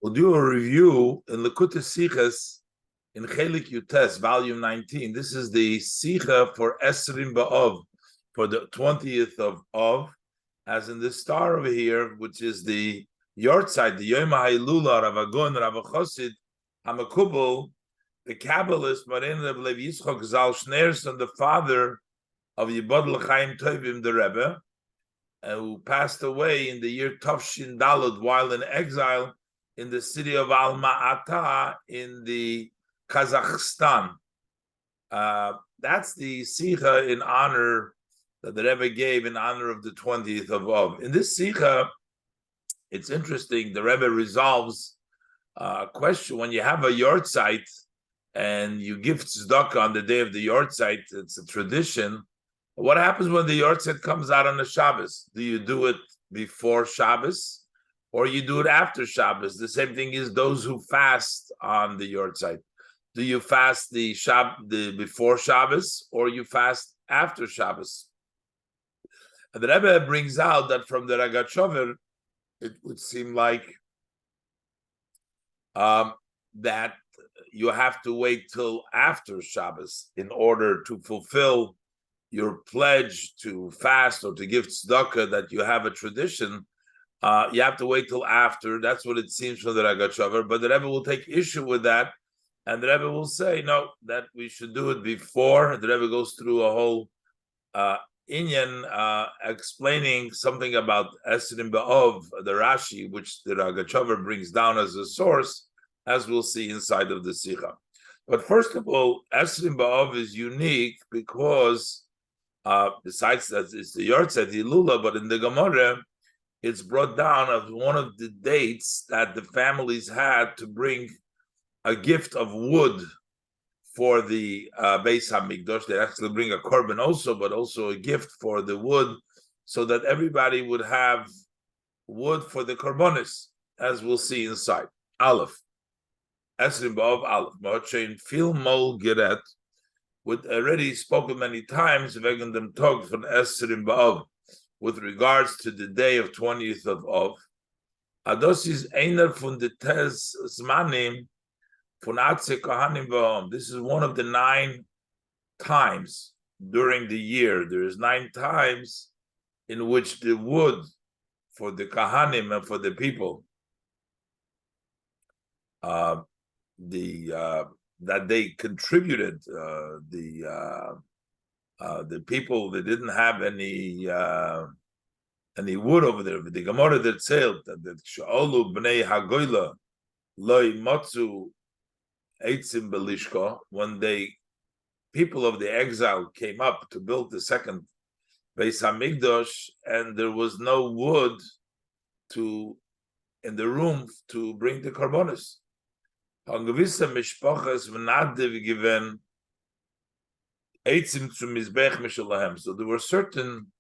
We'll do a review in Likutei Sichos in Chelek Yutes, volume 19. This is the Sicha for Esrim Ba'ov, for the 20th of Av, as in the star over here, which is the Yortzeit, the Yom HaHilula, Rav Agon, Rav Chosid, Hamakubal, the Kabbalist, Marin Reb Lev Yitzchok Zal Schneerson, the father of Yibod L'Chaim Tovim, the Rebbe, who passed away in the year Tafshin Dalad while in exile in the city of Alma-Ata in the Kazakhstan. That's the Sicha in honor that the Rebbe gave in honor of the 20th of Av. In this Sicha, it's interesting, the Rebbe resolves a question. When you have a Yortzeit and you give tzedakah on the day of the Yortzeit, it's a tradition. What happens when the Yortzeit comes out on the Shabbos? Do you do it before Shabbos or you do it after Shabbos? The same thing is those who fast on the Yortzeit. Do you fast the before Shabbos or you fast after Shabbos? And the Rebbe brings out that from the Ragachover, it would seem like that you have to wait till after Shabbos in order to fulfill your pledge to fast or to give tzedakah, that you have a tradition. You have to wait till after. That's what it seems from the Ragachover. But the Rebbe will take issue with that, and the Rebbe will say, no, that we should do it before. The Rebbe goes through a whole inyan explaining something about Esrim Ba'ov, the Rashi, which the Ragachover brings down as a source, as we'll see inside of the Sicha. But first of all, Esrim Ba'ov is unique because besides that it's the Yortzeit Hilula, but in the Gemara, it's brought down as one of the dates that the families had to bring a gift of wood for the Beis HaMikdash. They actually bring a korban also, but also a gift for the wood, so that everybody would have wood for the korbanos, as we'll see inside. Aleph. Esrim Ba'ov Aleph. Ma'ochein fil mol geret. With already spoken many times, wegen dem Tag von Esrim Ba'ov, with regards to the day of 20th of Av. Ados is einer von the Tez Zmanim von Atze Kohanim Ba'om. This is one of the 9 times during the year. There is 9 times in which the wood for the Kohanim and for the people, that they contributed, the people that didn't have any wood over there. The Gemara that said that Sha'olu bnei Hagoyla loy motzu eitzim belishka, when people of the exile came up to build the second Beis Hamikdash, and there was no wood in the room to bring the korbanos. So there were certain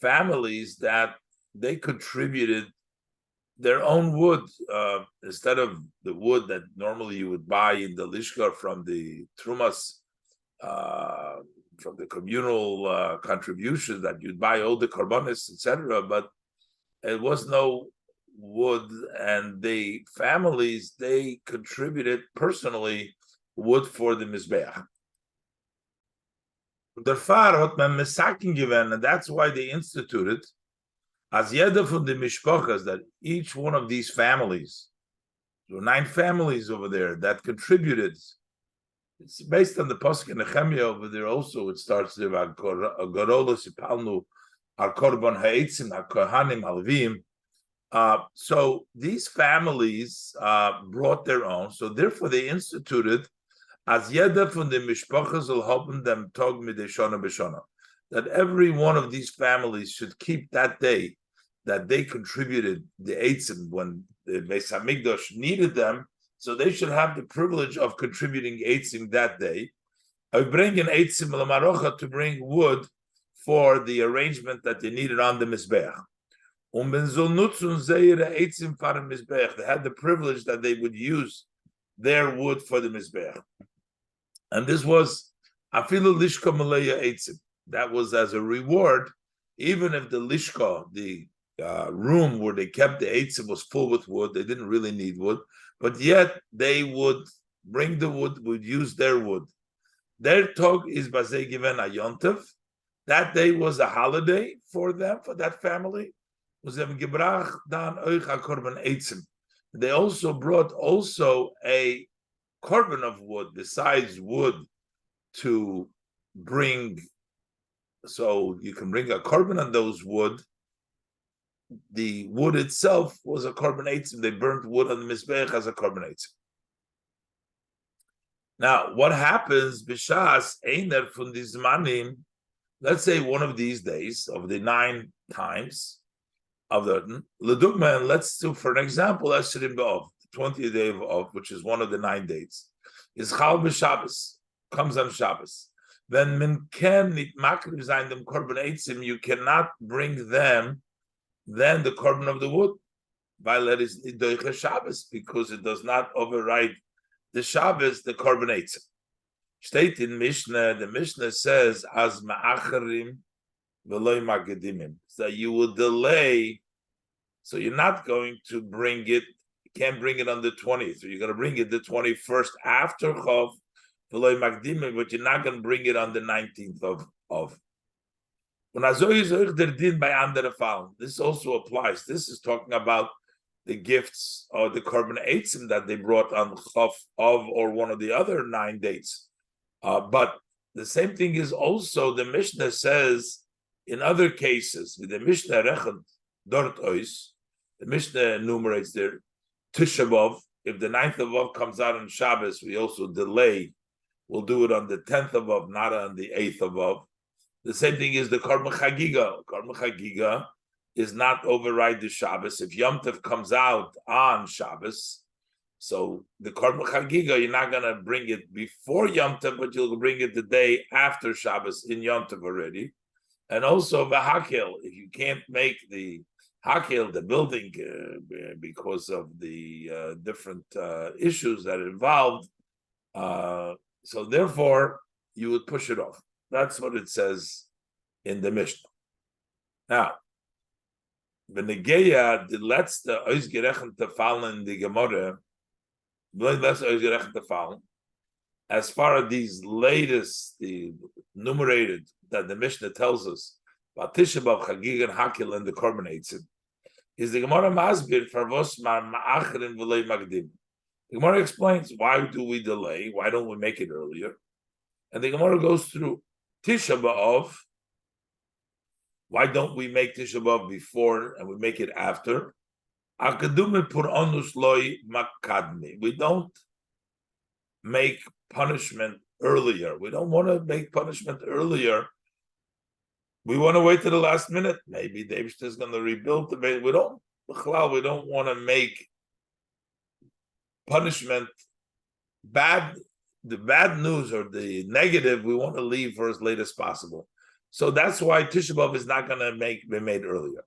families that they contributed their own wood, instead of the wood that normally you would buy in the lishka from the trumas, from the communal contributions that you'd buy all the korbanos, etc. But it was no wood, and the families, they contributed personally wood for the mizbeach. Der Pfarrer hat man Mesakin given, and that's why they instituted as jeder von den Mishpachas, that each one of these families, there were 9 families over there that contributed. It's based on the Pasuk in Nehemiah over there also. It starts there, Garolos Ipalnu, Ar Korban Ha'etzim, Ar Kohanim Halvim. So these families brought their own. So therefore they instituted as jeder von den Mishpachas soll haben dem Tag midei Shana b'Shana, that every one of these families should keep that day that they contributed the eitzim when the Beis Hamikdash needed them. So they should have the privilege of contributing eitzim that day. I bring an eitzim l'marocha, to bring wood for the arrangement that they needed on the mizbeach. They had the privilege that they would use their wood for the mizbeach, and this was afilu lishka maleya eitzim. That was as a reward, even if the lishka, the room where they kept the eitzim was full with wood. They didn't really need wood, but yet they would bring the wood, would use their wood. Their tog is bazei given a yontev. That day was a holiday for them, for that family. Was them gebrach dan euch a korban eitzim. They also brought a korban of wood besides wood to bring. So you can bring a korban on those wood. The wood itself was a korban eitzim. They burnt wood on the mizbech as a korban eitzim. Now, what happens? B'shas einer von dizmanim. Let's say one of these days of the 9 times of the ledugma, and let's do for an example, Esrim B'Ov, the 20th day of Ov, which is one of the 9 dates, is Chal b'Shabbos, comes on Shabbos. Then min ken nit makriv zayin dem korban eitzim, you cannot bring them then the korban of the wood, while it is doicha Shabbos, because it does not override the Shabbos, the korban eitzim. State in Mishnah, the Mishnah says, as ma'acharim v'loy magedimim, that you will delay, so you're not going to bring it, you can't bring it on the 20th, so you're going to bring it the 21st after Chov, v'loy magedimim, but you're not going to bring it on the 19th of. This also applies. This is talking about the gifts or the korban eitzim that they brought on Chov of or one of the other 9 dates. But the same thing is also, the Mishnah says in other cases, with the Mishnah Rechad Dort Ois, the Mishnah enumerates there Tisha B'Av. If the 9th of Av comes out on Shabbos, we also delay. We'll do it on the 10th of Av, not on the 8th of Av. The same thing is the Korban Chagiga. Korban Chagiga is not override the Shabbos. If Yom Tov comes out on Shabbos, so the Korban Chagiga, you're not going to bring it before Yom Tov, but you'll bring it the day after Shabbos in Yom Tov already. And also the Hakil, if you can't make the Hakil, the building, because of the different issues that are involved, so therefore you would push it off. That's what it says in the Mishnah. Now, the Negeya, the letzte ausgerechnete Fall in the Gemara, as far as these latest, the numerated that the Mishnah tells us about Tisha B'Av, Chagig, and Hakil, and the Korban Eitzim, is the Gemara Masbir for Vos Ma'acherin V'Lei Magdim. The Gemara explains, why do we delay? Why don't we make it earlier? And the Gemara goes through Tisha B'Av. Why don't we make Tisha B'Av before and we make it after? We don't make punishment earlier. We don't want to make punishment earlier. We want to wait to the last minute. Maybe David is going to rebuild the base. We don't want to make punishment bad. The bad news or the negative, we want to leave for as late as possible. So that's why Tisha B'Av is not going to be made earlier.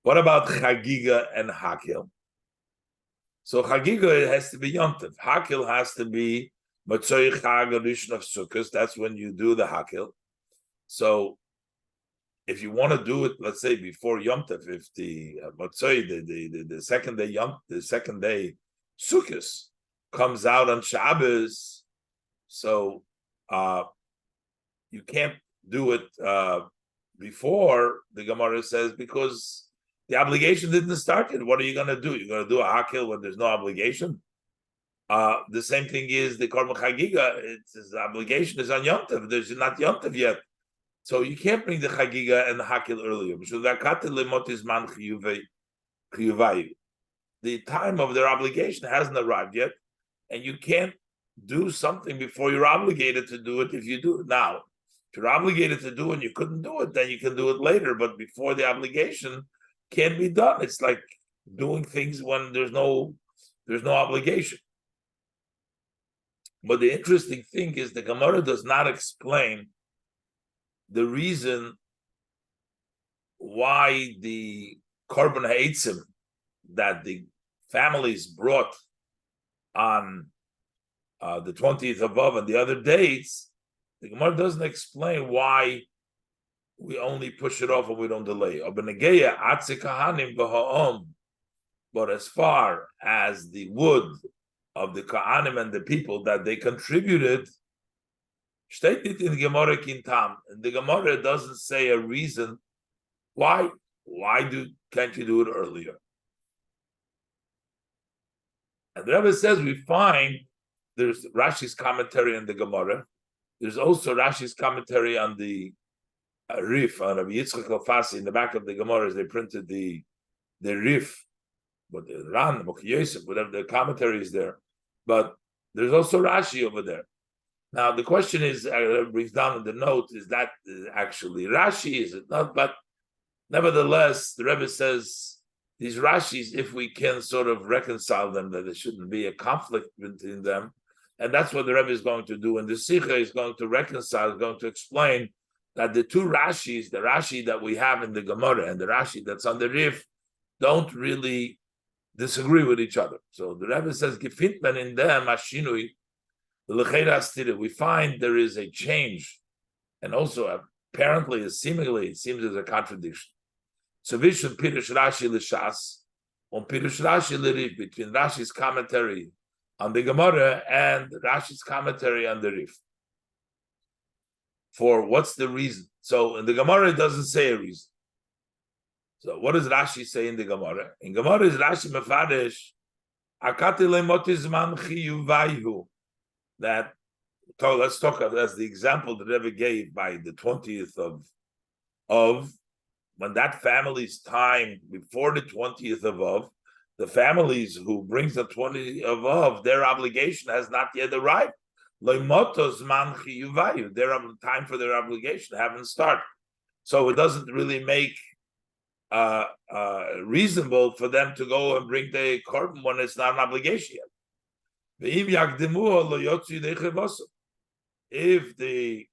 What about Chagiga and Hakil? So Chagiga has to be Yom Tov. Hakil has to be Matzoi Chag Rishon of Sukkot. That's when you do the Hakil. So if you want to do it, let's say before Yom Tov, if the Matzoi, the second day Sukkot comes out on Shabbos, so you can't do it before, the Gemara says, because the obligation didn't start yet. What are you going to do? You're going to do a Hakil when there's no obligation? The same thing is the Korban Chagiga. Its obligation is on Yom Tov. There's not Yom Tov yet. So you can't bring the Chagiga and the Hakil earlier. The time of their obligation hasn't arrived yet, and you can't do something before you're obligated to do it if you do it now. If you're obligated to do it and you couldn't do it, then you can do it later, but before the obligation can't be done. It's like doing things when there's no obligation. But the interesting thing is the Gemara does not explain the reason why the Korban Ha'etzim that the families brought on the 20th of Av and the other dates, the Gemara doesn't explain why we only push it off and we don't delay. But as far as the wood of the Ka'anim and the people that they contributed, steht it in Gemara Kintam. And the Gemara doesn't say a reason why. Can't you do it earlier? And the Rebbe says we find there's Rashi's commentary on the Gemara. There's also Rashi's commentary on the Rif, on Rabbi Yitzchak Al-Fasi. In the back of the Gemara, they printed the Rif, but the Ran, Yosef, whatever the commentary is there. But there's also Rashi over there. Now the question is, brings down in the note, is that actually Rashi? Is it not? But nevertheless, the Rebbe says these Rashis, if we can sort of reconcile them, that there shouldn't be a conflict between them, and that's what the Rebbe is going to do. And the Sikha is going to reconcile, is going to explain that the two Rashis, the Rashi that we have in the Gemara and the Rashi that's on the Rif, don't really disagree with each other. So the Rebbe says, "Gefitman in them ashinui l'cheira." We find there is a change, and also apparently, seemingly, it seems there's a contradiction. So Vishun Pirush Rashi l'Shas, on Pirush Rashi l'Rif, between Rashi's commentary on the Gemara and Rashi's commentary on the Rif. For what's the reason? So in the Gemara, it doesn't say a reason. So what does Rashi say in the Gemara? In Gemara is Rashi Mefaresh, Akati lemotizman chiyuvayu. That, let's talk of as the example that Rebbe gave by the 20th of when that family's time before the 20th of the families who brings the 20th of their obligation has not yet arrived. Their time for their obligation haven't started. So it doesn't really make reasonable for them to go and bring the korban when it's not an obligation yet. If they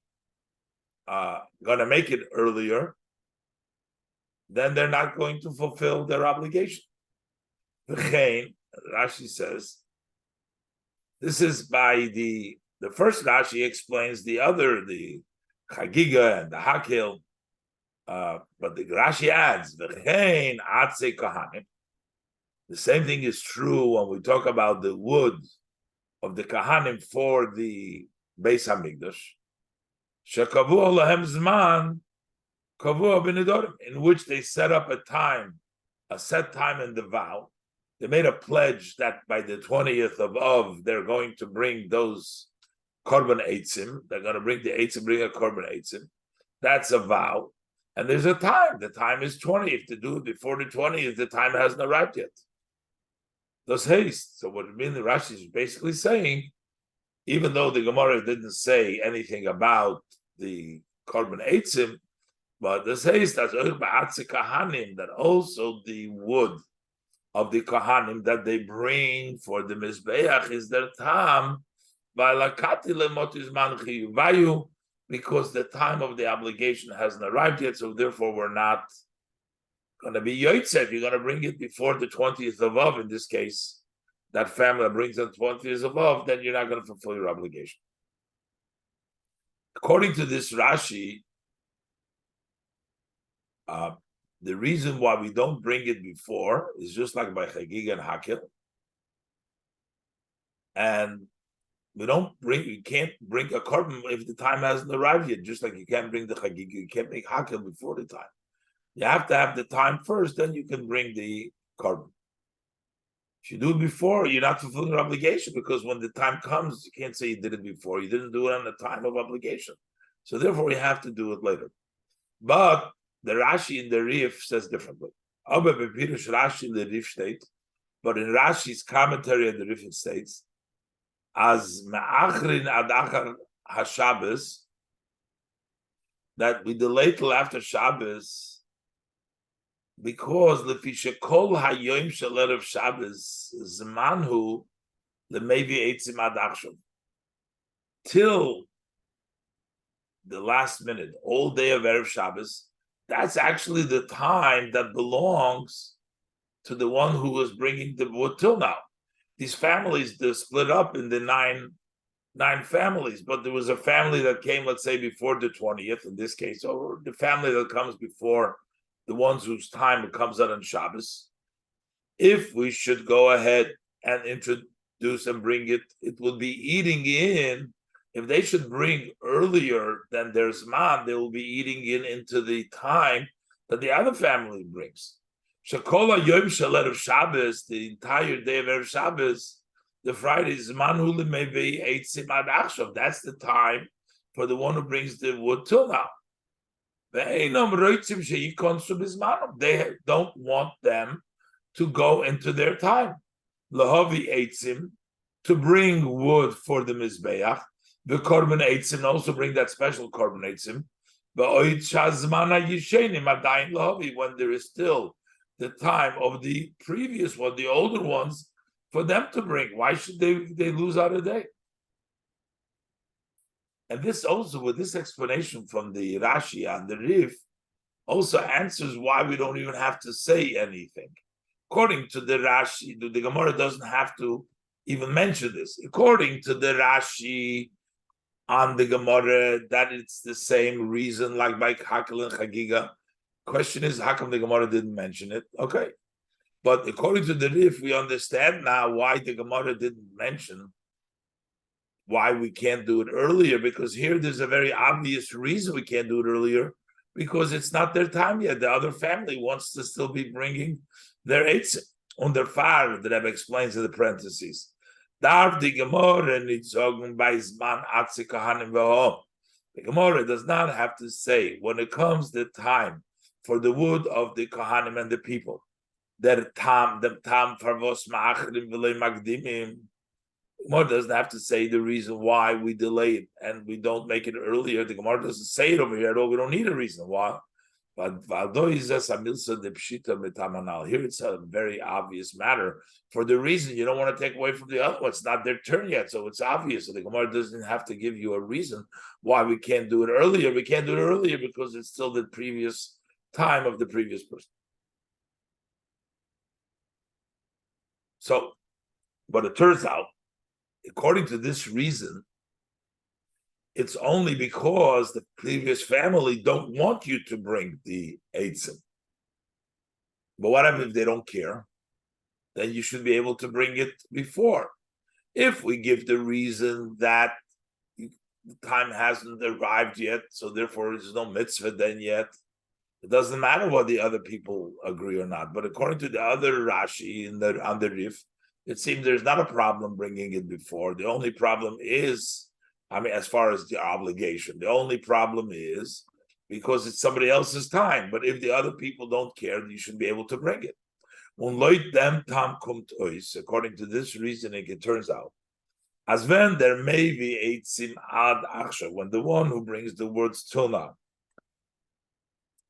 going to make it earlier, then they're not going to fulfill their obligation. Rashi says, this is by the first Rashi explains the other, the Chagiga and the Hakil, but the Rashi adds, the same thing is true when we talk about the wood of the Kahanim for the Beis Hamikdash. Shekavu lahem zman kavu b'nedarim, in which they set up a set time in the vow. They made a pledge that by the 20th of they're going to bring those korban eitzim. They're going to bring the eitzim, bring a korban eitzim. That's a vow. And there's a time. The time is 20. If to do it before the 20th, the time hasn't arrived yet. Thus haste. So what it means, the Rashi is basically saying, even though the Gemara didn't say anything about the korban eitzim, but this haste that also the wood of the kahanim that they bring for the mizbeach is their tam, because the time of the obligation hasn't arrived yet. So therefore, we're not going to be yotzeh. If you're going to bring it before the 20th of Av, in this case, that family that brings the 20th of Av, then you're not going to fulfill your obligation. According to this Rashi, the reason why we don't bring it before is just like by Chagiga and Hakil, and you can't bring a korban if the time hasn't arrived yet. Just like you can't bring the Chagiga, you can't make Hakil before the time. You have to have the time first, then you can bring the korban. If you do it before, you're not fulfilling your obligation, because when the time comes, you can't say you did it before. You didn't do it on the time of obligation. So therefore, you have to do it later. But the Rashi in the Rif says differently. But in Rashi's commentary on the Rif, it states, as me'achrin adachar haShabbos, that we delay till after Shabbos, because lefisha kol hayoim shel erev Shabbos zmanhu lemevi eitzim ad achshav, till the last minute, all day of erev Shabbos. That's actually the time that belongs to the one who was bringing the wood till now. These families, they're split up in the 9 9 families, but there was a family that came, let's say, before the 20th, in this case, or the family that comes before the ones whose time comes out on Shabbos. If we should go ahead and introduce and bring it, it will be eating in. If they should bring earlier than their Zman, they will be eating in into the time that the other family brings. Shakola Yom Shalet of Shabbos, the entire day of Erev Shabbos, the Friday Zman Huli may be Eitzim Ad Achshav. That's the time for the one who brings the wood till now. They don't want them to go into their time. Lahavi Eitzim, to bring wood for the Mizbeach. The Korban Eitzim, also bring that special Korban Eitzim. When there is still the time of the previous one, the older ones, for them to bring. Why should they lose out a day? And this also, with this explanation from the Rashi and the Rif, also answers why we don't even have to say anything. According to the Rashi, the Gemara doesn't have to even mention this. According to the Rashi on the Gemara, that it's the same reason, like by Hakel and Chagiga. Question is, how come the Gemara didn't mention it? Okay. But according to the Rif, we understand now why the Gemara didn't mention why we can't do it earlier, because here there's a very obvious reason we can't do it earlier, because it's not their time yet. The other family wants to still be bringing their eitzim. Under far, the Rebbe explains in the parentheses. The Gemara does not have to say, when it comes the time for the wood of the Kohanim and the people, that tam farvos ma'achrim v'lei magdimim. Gemara doesn't have to say the reason why we delay it and we don't make it earlier. The Gemara doesn't say it over here at all. We don't need a reason why. But here it's a very obvious matter for the reason you don't want to take away from the other one. It's not their turn yet, so it's obvious. So the Gemara doesn't have to give you a reason why we can't do it earlier. We can't do it earlier because it's still the previous time of the previous person. So, but it turns out, according to this reason, it's only because the previous family don't want you to bring the eitzim. But what if they don't care? Then you should be able to bring it before. If we give the reason that the time hasn't arrived yet, so therefore there's no mitzvah then yet, it doesn't matter what the other people agree or not. But according to the other Rashi on the Rif, it seems there's not a problem bringing it before. The only problem is, as far as the obligation, the only problem is because it's somebody else's time. But if the other people don't care, you should be able to bring it. According to this reasoning, it turns out, as when there may be eitzim ad achshav, when the one who brings the words till now,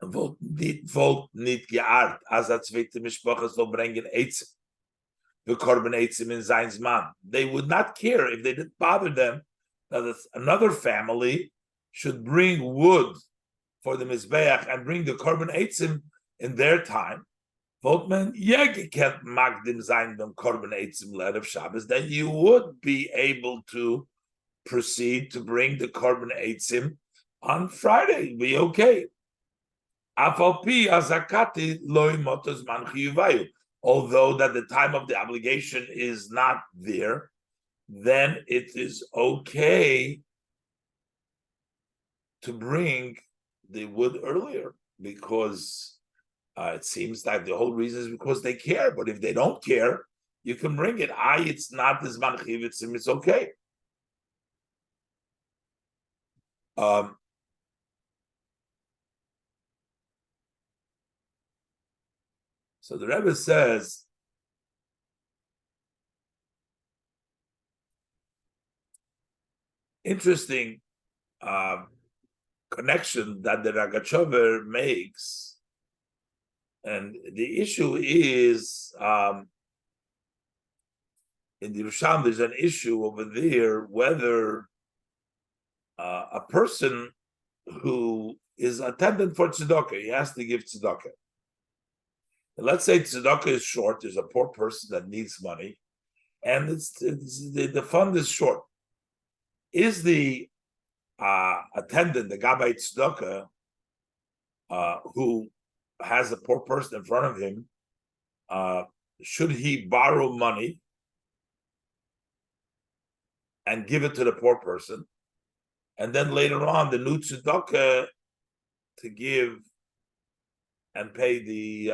volt nit geart, as a zweite Mishpacha soll bringen eitzim, the korban eitzim in sein Zman. They would not care if they didn't bother them that another family should bring wood for the Mizbeach and bring the korban eitzim in their time. Voltman can't magdim sein dem korban eitzim led of Shabbos. Then you would be able to proceed to bring the korban eitzim on Friday. Be okay. Afalpi azakati loy motos man chiyuvayu. Although that the time of the obligation is not there, then it is okay to bring the wood earlier, because it seems like the whole reason is because they care. But if they don't care, you can bring it. It's not this man chivitzim, it's okay. So the Rebbe says, interesting connection that the Ragachover makes, and the issue is in the Yerushalmi there's an issue over there whether a person who is attendant for tzedakah, he has to give tzedakah. Let's say tzedakah is short. There's a poor person that needs money, and the fund is short. is the attendant, the Gabbai Tzedakah, who has a poor person in front of him, should he borrow money and give it to the poor person, and then later on the new tzedakah to give and pay the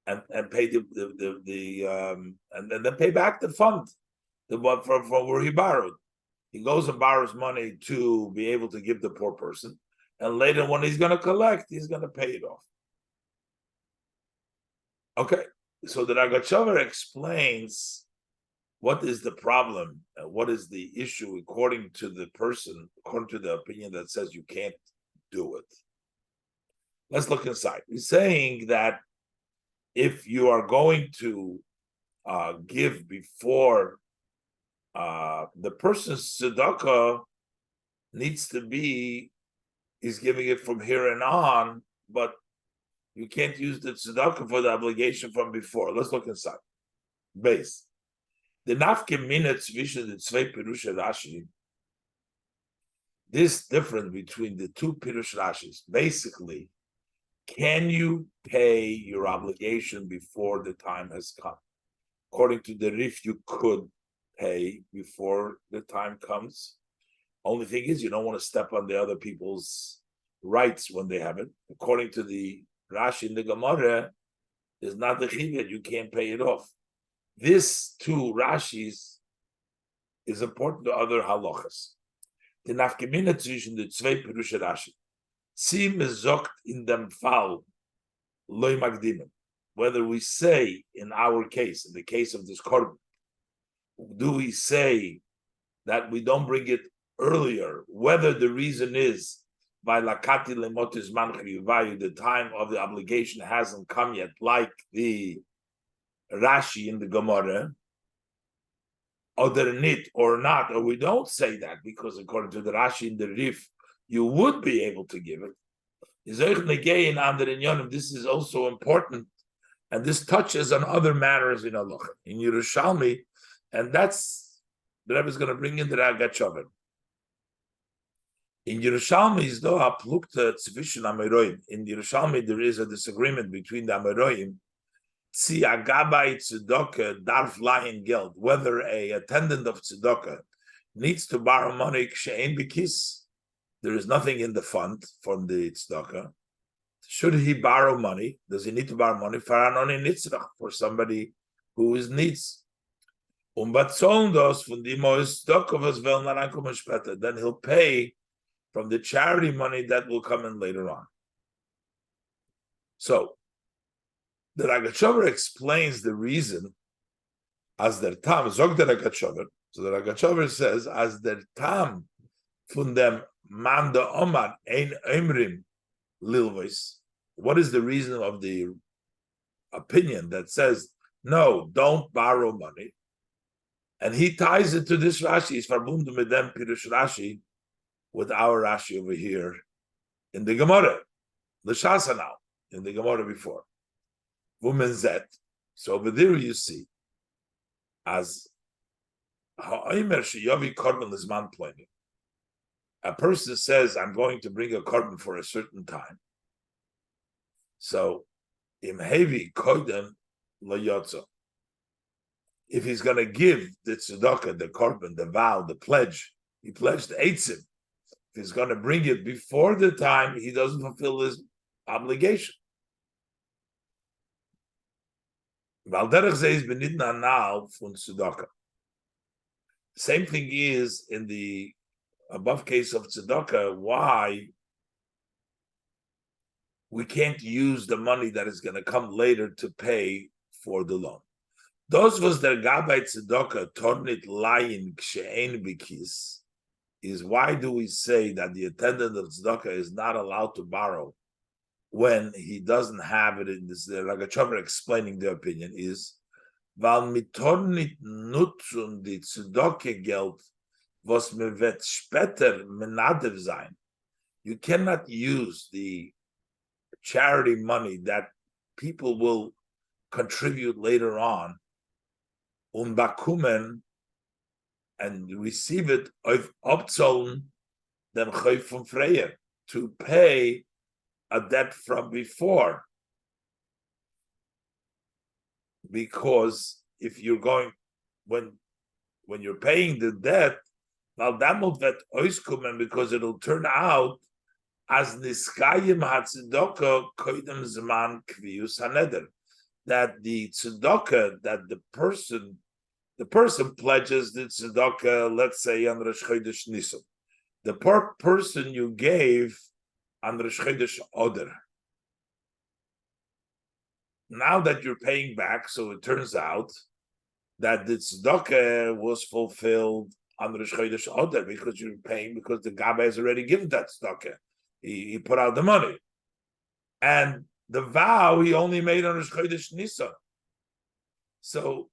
and pay and then pay back the fund, the one from where he borrowed. He goes and borrows money to be able to give the poor person, and later when he's going to collect, he's going to pay it off. Okay, so the Ragachover explains what is the problem, what is the issue according to the person, according to the opinion that says you can't do it. Let's look inside. He's saying that if you are going to give before the person's tzedakah needs to be, he's giving it from here and on, but you can't use the tzedakah for the obligation from before. Let's look inside. Base. The nafke minutes vision the zwei pirush Rashi. This difference between the two pirush Rashis. Basically, can you pay your obligation before the time has come? According to the Rif, you could pay before the time comes. Only thing is, you don't want to step on the other people's rights when they have it. According to the Rashi in the Gemara, is not the chiyuv, you can't pay it off. This two Rashis is important to other halachas. The nafkemina zwischen the zwei Perusha Rashi. Sie mezogt in dem Fall loy magdimen. Whether we say in our case, in the case of this korban, do we say that we don't bring it earlier? Whether the reason is by lakati lemotis man chiyuvayu, the time of the obligation hasn't come yet, like the Rashi in the Gemara, or the or not, or we don't say that because according to the Rashi in the Rif, you would be able to give it. This is also important, and this touches on other matters in halacha, in Yerushalmi, and that's the Rebbe is going to bring in the Ragachover. In Yerushalmi is though aplukta tzvishin ameroim. In Yerushalmi there is a disagreement between the ameroim. Si agabai tzedakah darf lahin geld, whether a attendant of tzedakah needs to borrow money kshe'en bikis. There is nothing in the fund from the tzedakah. Should he borrow money? Does he need to borrow money for somebody who is needs? Then he'll pay from the charity money that will come in later on. So the Ragachover explains the reason as der tam zog der Ragachover. So the Ragachover says as der tam von dem man de omar ein emrim lilvois. What is the reason of the opinion that says no, don't borrow money? And he ties it to this Rashi. Is verbunden mit dem Pirush Rashi, with our Rashi over here in the Gemara, the Shasa now in the Gemara before. Woman Zet. So over there you see as ha'omer sheyavi korban lizman pleni. A person says, "I'm going to bring a korban for a certain time." So im hevi koidem lo yotzo. If he's going to give the tzedakah, the korban, the vow, the pledge, he pledged eitzim. If he's going to bring it before the time, he doesn't fulfill his obligation. Same thing is in the above case of tzedakah, why we can't use the money that is going to come later to pay for the loan. Those was der Gabbai tzedakah tornit layin kshe'en bikis. Is why do we say that the attendant of tzedakah is not allowed to borrow when he doesn't have it? In this, the Ragachover explaining the opinion is val mitornit nutzun di tzedakah geld was mevet speter menadev sein. You cannot use the charity money that people will contribute later on bakumen and receive it of Opzoln, then Choy from Freya, to pay a debt from before. Because if you're going, when you're paying the debt, now that will vet oiskumen, because it'll turn out as niskayim hatzedakah koidem zman kvius haneder, that the tzedakah that the person pledges the tzedakah, let's say on Rosh Chodesh Nisan, the person you gave on Rosh Chodesh Oder. Now that you're paying back, so it turns out that the tzedakah was fulfilled on Rosh Chodesh Oder, because you're paying, because the Gabbai has already given that tzedakah. He put out the money. And the vow he only made on Rosh Chodesh Nisan. So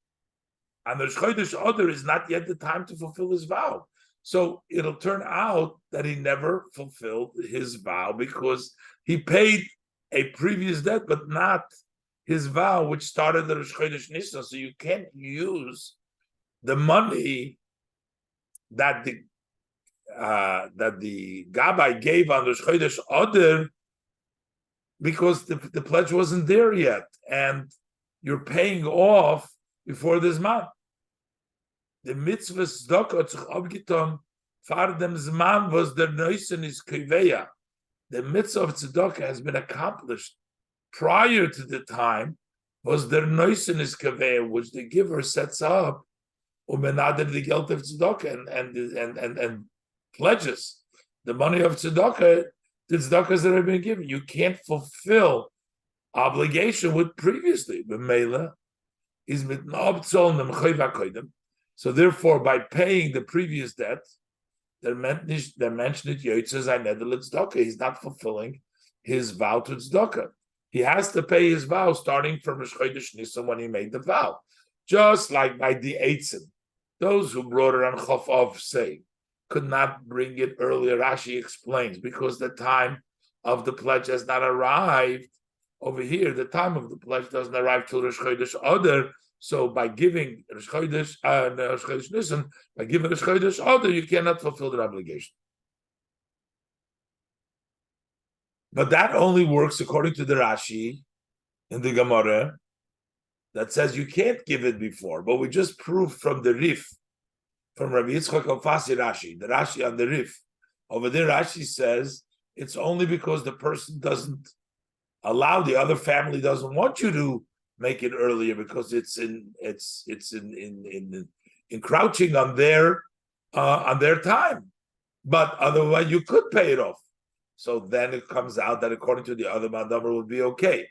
on Rosh Chodesh Oder is not yet the time to fulfill his vow. So it'll turn out that he never fulfilled his vow, because he paid a previous debt, but not his vow, which started the Rosh Chodesh Nisan. So you can't use the money that the Gabbai gave on Rosh Chodesh Oder, because the pledge wasn't there yet, and you're paying off before this month. The mitzvah tzedakah tzich abgetan far dem zman was der neusen is kiveya. The mitzvah of tzedakah has been accomplished prior to the time was der neusen is kiveya, which the giver sets up umenader the geld of tzedakah and pledges the money of tzedakah. The tzedakah has already been given. You can't fulfill obligation with previously. B'meila is mit na'abtzol nemchayva koydem. So therefore, by paying the previous debt, they're mentioned yotzes einedel tzedakah. He's not fulfilling his vow to tzedakah. He has to pay his vow starting from Rosh Chodesh Nisan when he made the vow. Just like by the Eitzim, those who brought it on Chof Av say, could not bring it earlier. Rashi explains, because the time of the pledge has not arrived. Over here, the time of the pledge doesn't arrive till Rosh Chodesh Adar. So by giving Rosh Chodesh Nisan, by giving Rosh Chodesh Adar, you cannot fulfill the obligation. But that only works according to the Rashi in the Gemara that says you can't give it before. But we just proved from the Rif, from Rabbi Yitzchak Alfasi Rashi, the Rashi on the Rif. Over there, Rashi says it's only because the person doesn't allow, the other family doesn't want you to make it earlier, because it's encroaching on their time. But otherwise, you could pay it off. So then it comes out that according to the other Mandavar would be okay.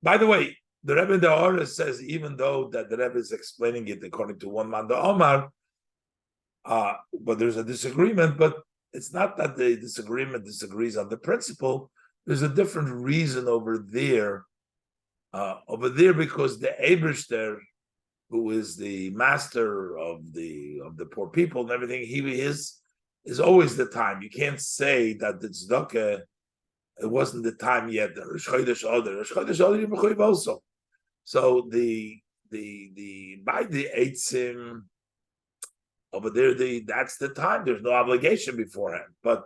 By the way, the Rebbe in the Orah says, even though that the Rebbe is explaining it according to one Manda Omar, but there's a disagreement, but it's not that the disagreement disagrees on the principle. There's a different reason over there because the Eberster, who is the master of the poor people and everything, he is always the time. You can't say that the tzedakah, it wasn't the time yet. The Rosh Chodesh Adar you mechuyev also. So the by the Eitzim over there, that's the time. There's no obligation beforehand. But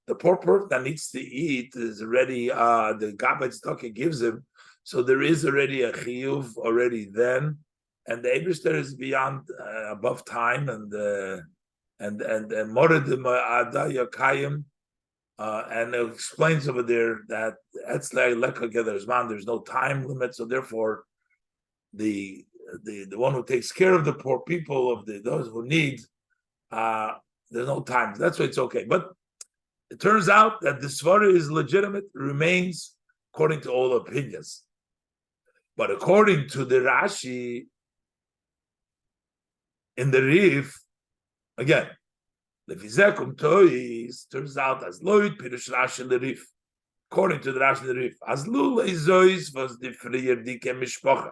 the poor person that needs to eat is already the Gabbai tzedakah gives him. So there is already a chiyuv already then, and the Eberster is beyond above time, and Mored Adaya Kayim, and it explains over there that there's no time limit, so therefore the one who takes care of the poor people, of those who need, there's no time. That's why it's okay. But it turns out that the svara is legitimate, remains according to all opinions. But according to the Rashi in the Rif, again, the Vizekum Tois turns out as Loid Pirush Rashi the Rif. According to the Rashi the Rif, as Lule Zois was the Frier Dike Mishpocha.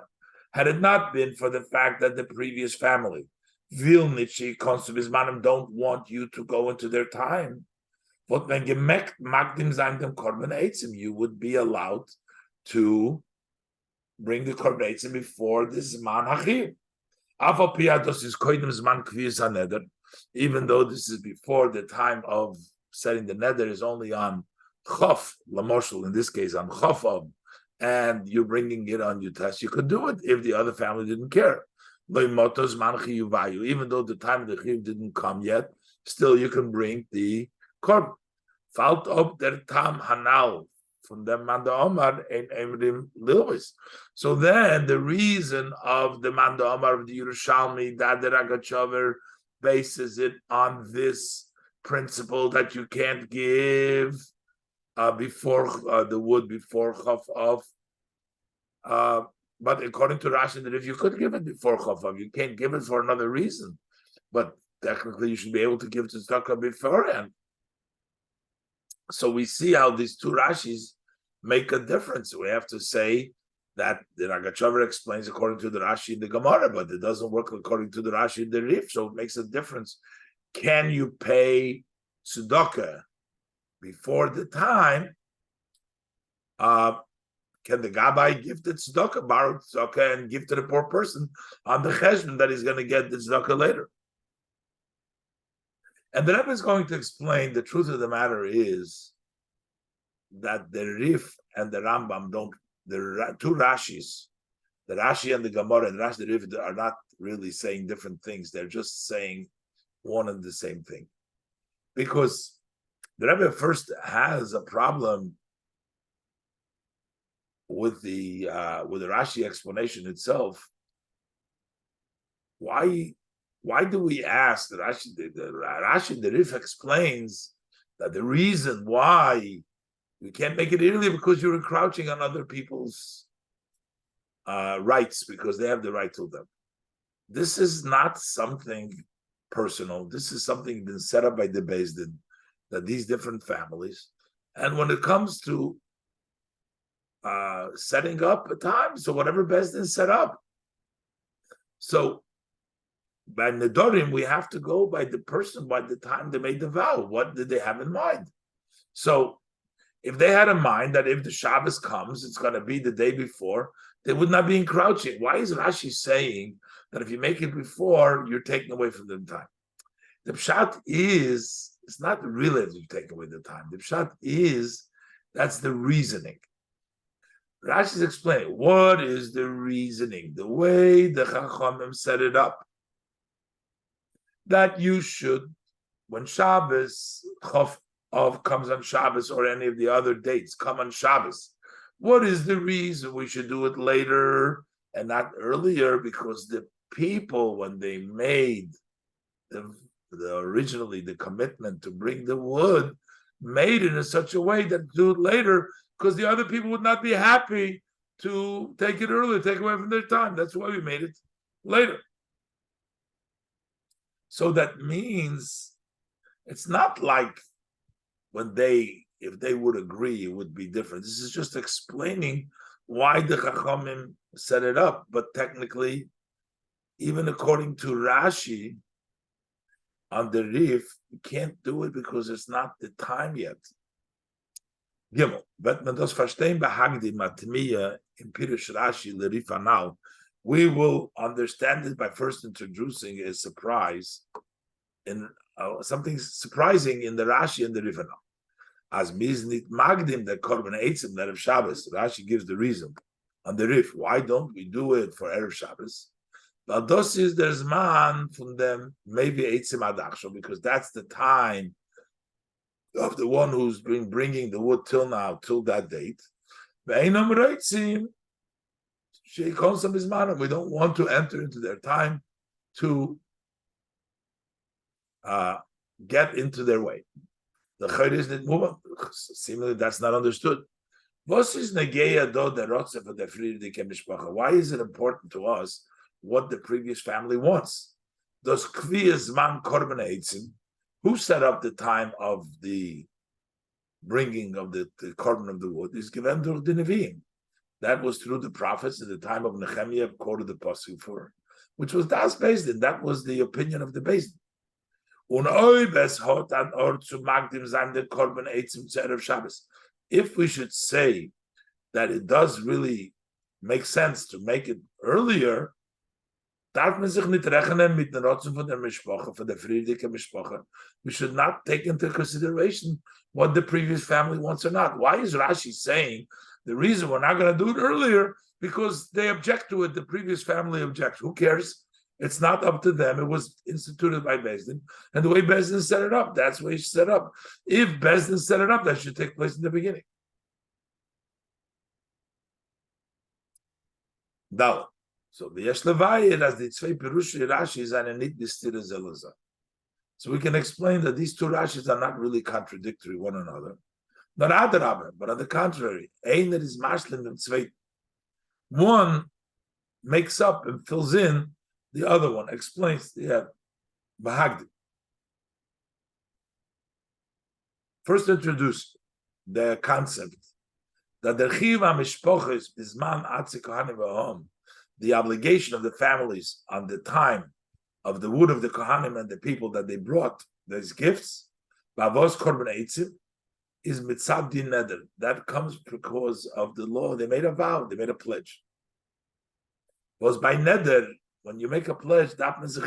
Had it not been for the fact that the previous family, Vilnichi, Konsubismanim, don't want you to go into their time, but when you Magdim Zangdem Korban Eitzim, you would be allowed to bring the Korban Eitzim before this Zman Hachim. Even though this is before the time of setting the neder is only on Chof, Lamoshel, in this case on Chof of, and you're bringing it on Yutas, you could do it if the other family didn't care. Even though the time of the Chiyuv didn't come yet, still you can bring the korban. Falt up der tam hanal from the Manda Omar in Emrim Lilvis. So then the reason of the Manda Omar of the Yerushalmi that the Ragachover bases it on this principle that you can't give before the wood before Chaf of. But according to Rashi, that if you could give it before Chaf of, you can't give it for another reason. But technically, you should be able to give to tzedakah beforehand. So we see how these two Rashis make a difference. We have to say that the Ragachover explains according to the Rashi in the Gemara, but it doesn't work according to the Rashi in the Rif, so it makes a difference. Can you pay tzedakah before the time? Can the Gabbai give the tzedakah, borrow tzedakah, and give to the poor person on the cheshbon that he's going to get the tzedakah later? And the Rebbe is going to explain the truth of the matter is that the Rif and the Rambam don't, the two Rashis, the Rashi and the Gemara, and the Rashi and the Rif are not really saying different things. They're just saying one and the same thing. Because the Rebbe first has a problem with the Rashi explanation itself. Why do we ask the Rashi? The Rashi, the Rif explains that the reason why we can't make it early because you're encroaching on other people's rights because they have the right to them. This is not something personal. This is something been set up by the Beis Din, that these different families, and when it comes to setting up a time, so whatever Beis Din set up. So by Nedorim, we have to go by the person, by the time they made the vow. What did they have in mind? So if they had in mind that if the Shabbos comes, it's going to be the day before, they would not be encroaching. Why is Rashi saying that if you make it before, you're taking away from the time? The pshat is, it's not really that you take away the time. The pshat is, that's the reasoning. Rashi is explaining, what is the reasoning? The way the Chachamim set it up. That you should, when Shabbos, Chof of comes on Shabbos or any of the other dates come on Shabbos. What is the reason we should do it later and not earlier? Because the people, when they made originally the commitment to bring the wood, made it in such a way that do it later, because the other people would not be happy to take it earlier, take away from their time. That's why we made it later. So that means it's not like when if they would agree, it would be different. This is just explaining why the Chachamim set it up. But technically, even according to Rashi, on the Rif, you can't do it because it's not the time yet. Gimel, wird man das verstehen bei Hagdim Atmiya in Pirush Rashi l'Rifa now? We will understand it by first introducing a surprise in something surprising in the Rashi and the Rifa now. As miznit magdim the korban eitzim that of Shabbos. Rashi gives the reason on the Rif. Why don't we do it for Erev Shabbos? But this is there's man from them maybe eitzim adachsho, because that's the time of the one who's been bringing the wood till now, till that date. We don't want to enter into their time to get into their way. The chayr is not moving. Seemingly, that's not understood. Why is it important to us what the previous family wants? Does man who set up the time of the bringing of the korban of the wood is given to the Nevi'im. That was through the prophets in the time of Nehemiah, quoted the pasuk for, which was das Beis Din. That was the opinion of the Beis Din. If we should say that it does really make sense to make it earlier, Darf man sich nicht rechnen mit den Rotzen von der Mishpacha, von der friedliche Mishpacha. We should not take into consideration what the previous family wants or not. Why is Rashi saying the reason we're not going to do it earlier? Because they object to it. The previous family objects. Who cares? It's not up to them. It was instituted by Bezdin. And the way Bezdin set it up, that's the way he set it up. If Bezdin set it up, that should take place in the beginning. Dal. So v'yesh levayir as the tzvei perush Rashi is an nit b'stira zelazah. So we can explain that these two Rashis are not really contradictory one another. Not adrabah, but on the contrary, einer is mashlim and tzvei. One makes up and fills in the other one, explains the bahagdi. First introduce the concept that the chiv ha-mishpoches bizman atzik kohanim v'ahom, the obligation of the families on the time of the wood of the Kohanim and the people that they brought these gifts, Bavos Korban Eitzim, is mitzad din neder. That comes because of the law. They made a vow, they made a pledge. Was by neder, when you make a pledge, this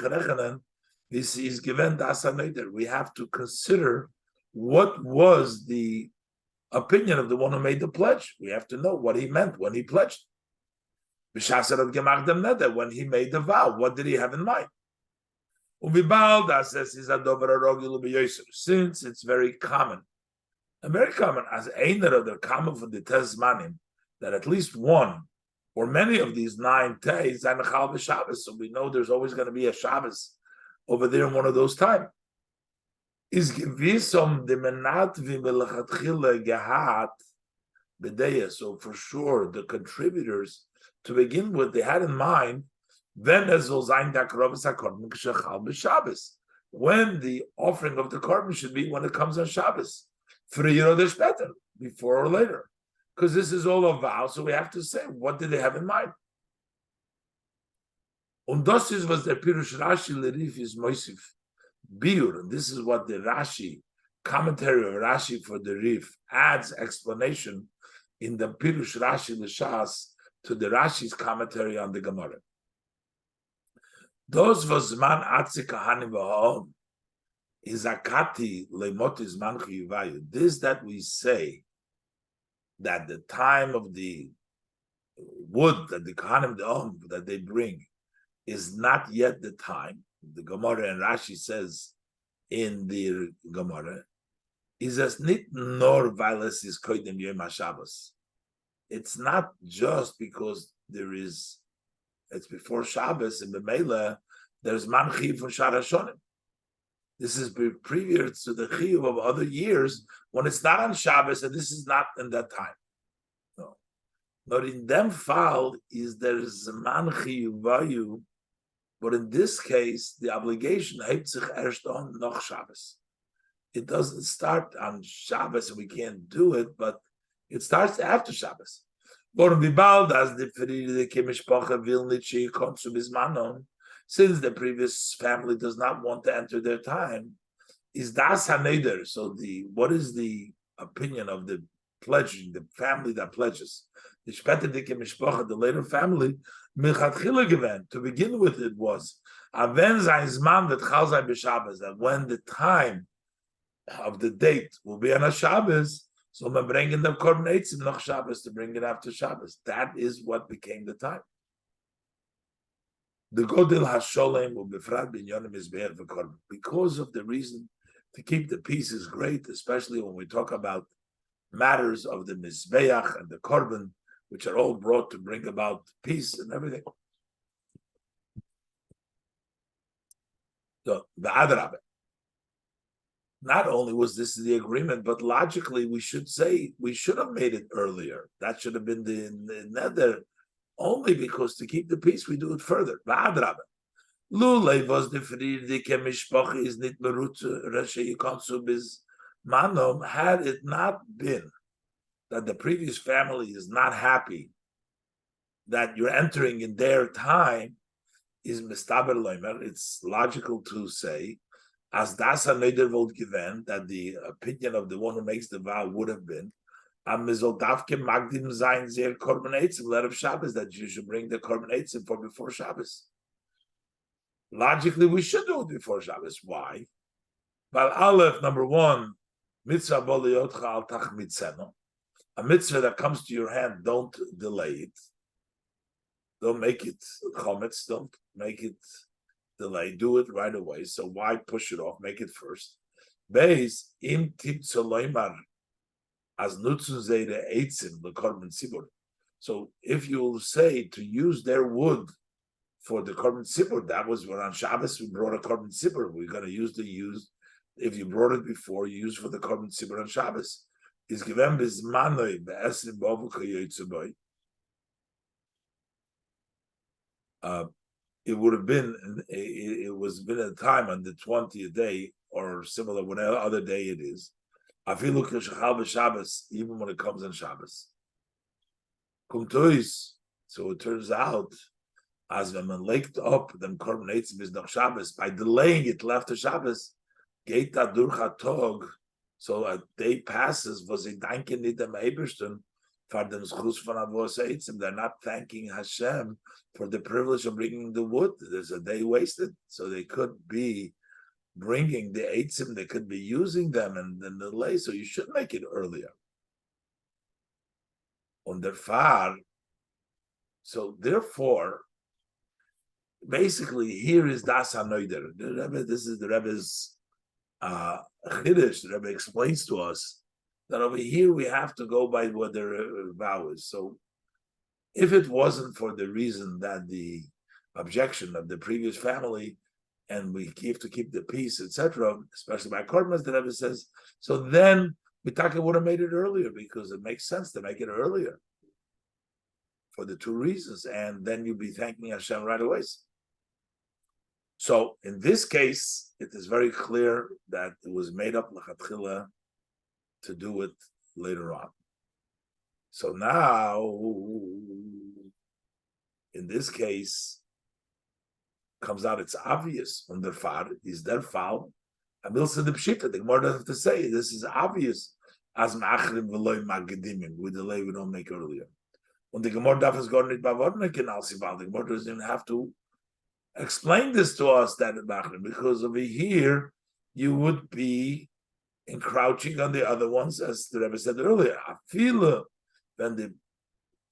is given dasa neder. We have to consider what was the opinion of the one who made the pledge. We have to know what he meant when he pledged. When he made the vow, what did he have in mind? Since it's very common, and very common, as einer of the common for the Tezmanim, that at least one or many of these 9 days are Nechal v'Shabbos, so we know there's always going to be a Shabbos over there in one of those times. Is gewisom de menat v'melechatchila gehat b'deya. So for sure, the contributors, to begin with, they had in mind when the offering of the korban should be when it comes on Shabbos, before or later, because this is all a vow. So we have to say, what did they have in mind? Und das ist was der Pirush Rashi lerif is moisif biur, and this is what the Rashi commentary of Rashi for the Rif adds explanation in the Pirush Rashi l'shas to the Rashi's commentary on the Gemara. Those v'zman atzik kahanim v'ha'om is akati le'motis man chiyuvayu. This that we say that the time of the wood that the kahanim v'ha'om that they bring is not yet the time. The Gemara and Rashi says in the Gemara is as nit nor violence is koydem yom HaShabbos. It's not just because it's before Shabbos and B'meila, there's man chiyuv from Shar HaShonim. This is previous to the chiyuv of other years when it's not on Shabbos, and this is not in that time. No. But in them fall is there's man chiyuvayu, but in this case, the obligation hebt sich erst on noch Shabbos. It doesn't start on Shabbos, and we can't do it, but it starts after Shabbos. Since the previous family does not want to enter their time, is das haneder. So what is the opinion of the pledging, the family that pledges? The later family, to begin with, it was that when the time of the date will be on a Shabbos, so we're bringing the korban eitzim noch Shabbos to bring it after Shabbos. That is what became the time. The godel hasholem ubefrat binyonim mizbeach v'korban. Because of the reason to keep the peace is great, especially when we talk about matters of the mizbeach and the korban, which are all brought to bring about peace and everything. So the adrabah. Not only was this the agreement, but logically we should say we should have made it earlier. That should have been the nether. Only because to keep the peace, we do it further. Lulei was the friedike mishpacha is nit merut rashe yikonsu biz manom. Had it not been that the previous family is not happy that you're entering in their time, is mistaber loimer. It's logical to say, as das neder would given, that the opinion of the one who makes the vow would have been, magdim zayin zer korban eitzim, let of Shabbos, that you should bring the korban eitzim for before Shabbos. Logically, we should do it before Shabbos. Why? Well, Aleph, number one, mitzvah boliyotcha al tach mitzeno. A mitzvah that comes to your hand, don't delay it. Don't make it chometz. Don't make it delay. Do it right away. So why push it off? Make it first. Beis im titzoloimar as nutzun zeide eitzim lekorban tzibur. So if you say to use their wood for the korban tzibur, that was when on Shabbos we brought a korban tzibur. We're going to use. If you brought it before, you use for the korban tzibur on Shabbos. Is given bizmanoi be'esrim b'ovu kayoytzuboy. It would have been, it was been a time on the 20th day or similar, whatever other day it is. Afilu k'shachal b'Shabbos, even when it comes on Shabbos. Kumtois, so it turns out, as when man laked up them korban eitzim is noch Shabbos, by delaying it till after Shabbos, geita durcha tog, so a day passes, was it danken nit dem Ebersten, for them schus von avos eitzim, they're not thanking Hashem for the privilege of bringing the wood. There's a day wasted, so they could be bringing the eitzim, they could be using them and then delay, so you should make it earlier. On their far, so therefore, basically here is das hanoider. The Rebbe, this is the Rebbe's chiddush. The Rebbe explains to us that over here we have to go by what their vow is. So if it wasn't for the reason that the objection of the previous family, and we have to keep the peace, etc., especially by korbanos, the Rebbe says, so then Mitaka would have made it earlier because it makes sense to make it earlier for the two reasons, and then you'll be thanking Hashem right away. So in this case, it is very clear that it was made up l'chatchila to do it later on. So now, in this case, comes out it's obvious when their far is their foul. And Milsa the Pshita, the Gemara doesn't have to say this is obvious. As ma'achrim v'loy magedimin, we delay, we don't make earlier. When the Gemara daf is going to bavodnik al sibal, the Gemara doesn't even have to explain this to us that ma'achrim, because over here you would be encroaching on the other ones, as the Rebbe said earlier. Afila, when the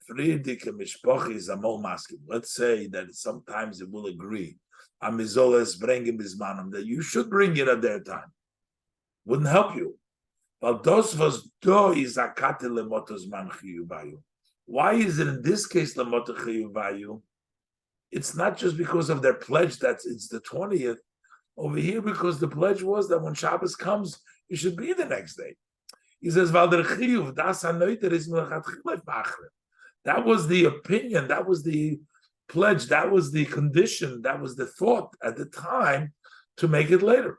Friedrich Mishpoch is a mol maskim. Let's say that sometimes it will agree. Amizoles bringing bismanam that you should bring it at their time. Wouldn't help you. But those was do is akate lemotos man chiyubayu. Why is it in this case lemoto chiyubayu? It's not just because of their pledge that it's the 20th over here, because the pledge was that when Shabbos comes, you should be the next day. He says, "Val der chiyuv das hanoiter is melachatchilef machre." That was the opinion, that was the pledge, that was the condition, that was the thought at the time to make it later.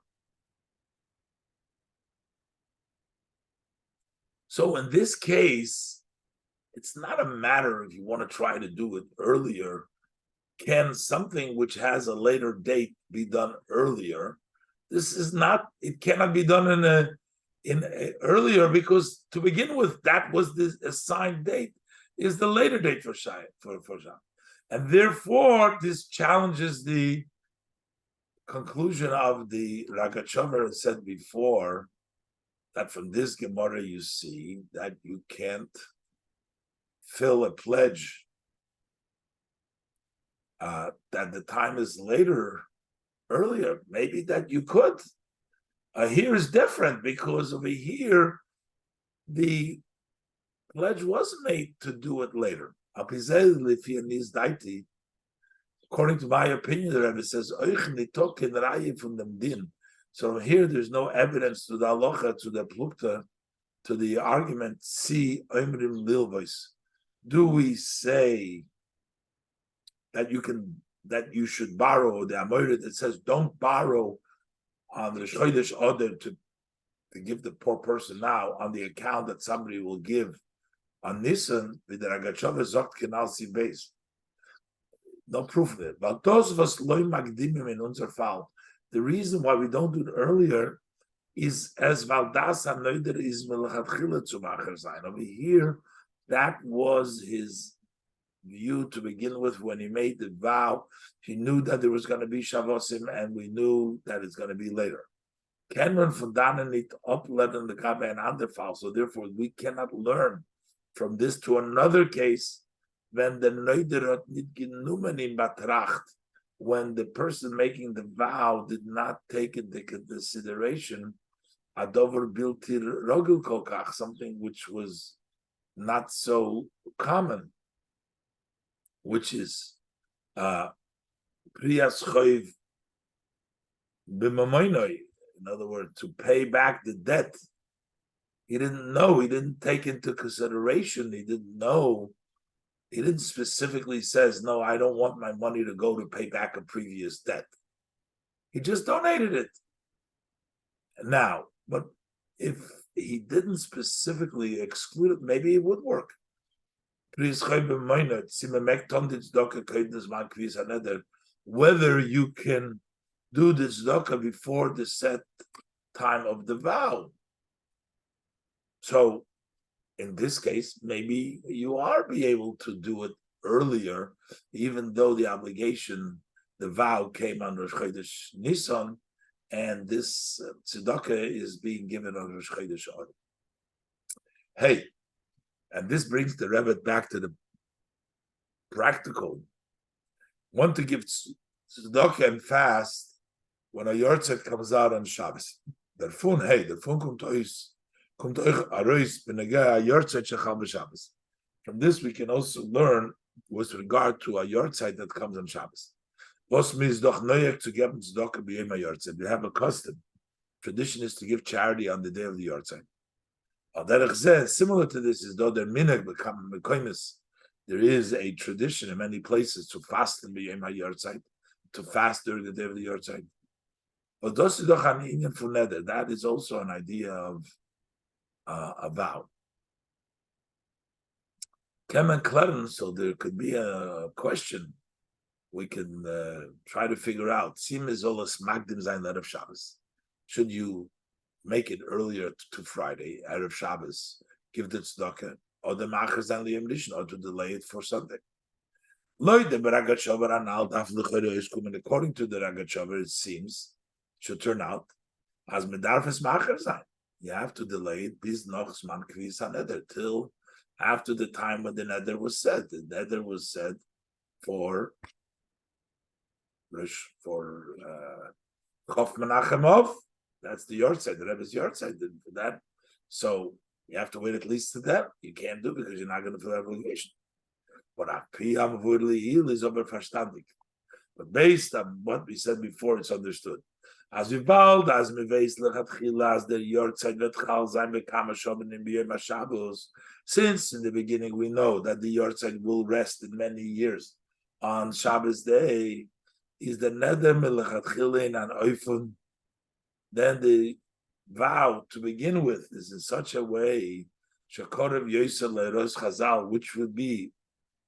So in this case, it's not a matter if you want to try to do it earlier. Can something which has a later date be done earlier? This is not, it cannot be done in earlier, because to begin with, that was the assigned date. Is the later date for Shah. And therefore, this challenges the conclusion of the Ragachover said before, that from this Gemara you see that you can't fill a pledge that the time is earlier. Maybe that you could. Here is different, because over here, the pledge was made to do it later. According to my opinion, the Rebbe says, so here there's no evidence to the halacha, to the plukta, to the argument, do we say that you should borrow the Amorid that says don't borrow on the Shoidish order to give the poor person now on the account that somebody will give on Nisan, with the Ragachov Zokt Kenal Si base. No proof of it. But those of us loy magdimim in unser fall. The reason why we don't do it earlier is as Valdas Hanoider is Melachatchila zu Macher sein. Over here, that was his you to begin with, when he made the vow, he knew that there was going to be Shavosim, and we knew that it's going to be later. Kenman von dannen nicht opletten the Kabe and Anderfall. So therefore, we cannot learn from this to another case when the Neuder hat nicht genommen in Betracht, when the person making the vow did not take into consideration Adover biltir rogel kokach, something which was not so common, which is Priyas Choiv Bimamoinoi. In other words, to pay back the debt. He didn't know, he didn't take into consideration, he didn't know, he didn't specifically says, no, I don't want my money to go to pay back a previous debt. He just donated it. Now, but if he didn't specifically exclude it, maybe it would work. Whether you can do the tzedakah before the set time of the vow. So in this case, maybe you are be able to do it earlier, even though the obligation, the vow came on Rosh Chodesh Nisan, and this tzedakah is being given on Rosh Chodesh Adar. Hey, and this brings the Rebbe back to the practical. Want to give tzedakah and fast when a yortzeit comes out on Shabbos. Der Fun kommt euch arois b'negei a yortzeit shechal b'Shabbos. From this, we can also learn with regard to a yortzeit that comes on Shabbos. Was means doch noyek to give tzedakah b'yom a yortzeit. We have a custom. Tradition is to give charity on the day of the yortzeit. Similar to this is though der minhag become mekoimis. There is a tradition in many places to fast in b'yom a yortzeit, to fast during the day of the yortzeit. But that is also an idea of a vow. So there could be a question we can try to figure out. Should you make it earlier to Friday, Erev Shabbos, give the tzedakah, or the machers and the ammunition, or to delay it for Sunday? According to the Ragat, it seems, should turn out, as medarfes macher sein. You have to delay it bis noch zman kvis haneder, till after the time when the neder was said. The neder was said for Chof Menachemov. That's the yortzeit. The Rebbe's yortzeit for that. So you have to wait at least to that. You can't do it because you're not going to fulfill the obligation. But is over verstandig. But based on what we said before, it's understood. As we bald, as me veis lechatchilas der yortzeit vet chal zayin bekama shomen in b'yom Shabbos. Since in the beginning we know that the yortzeit will rest in many years on Shabbos day, is the neder melechatchilin an oifun. Then the vow to begin with is in such a way shekorev yosel leros chazal, which would be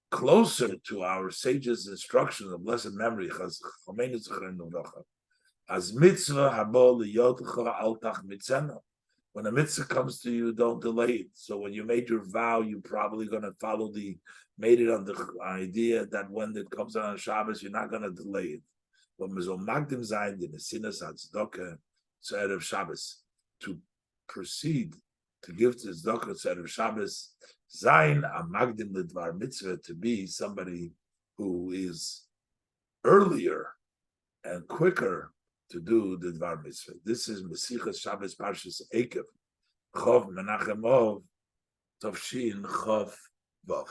closer to our sages' instruction of blessed memory. As mitzvah habol liyotcha al tach mitzena. When a mitzvah comes to you, don't delay it. So when you made your vow, you're probably going to made it on the idea that when it comes on Shabbos, you're not going to delay it. But mizol magdim zayin in the sinas tzedakah to Erev Shabbos, to proceed to give to tzedakah to Erev Shabbos, zayin a magdim lidvar mitzvah, to be somebody who is earlier and quicker to do the Dvar Mitzvah. This is Mesichas Shabbos Parshas Ekev, Chov Menachemov, Tovshin Chov Vav.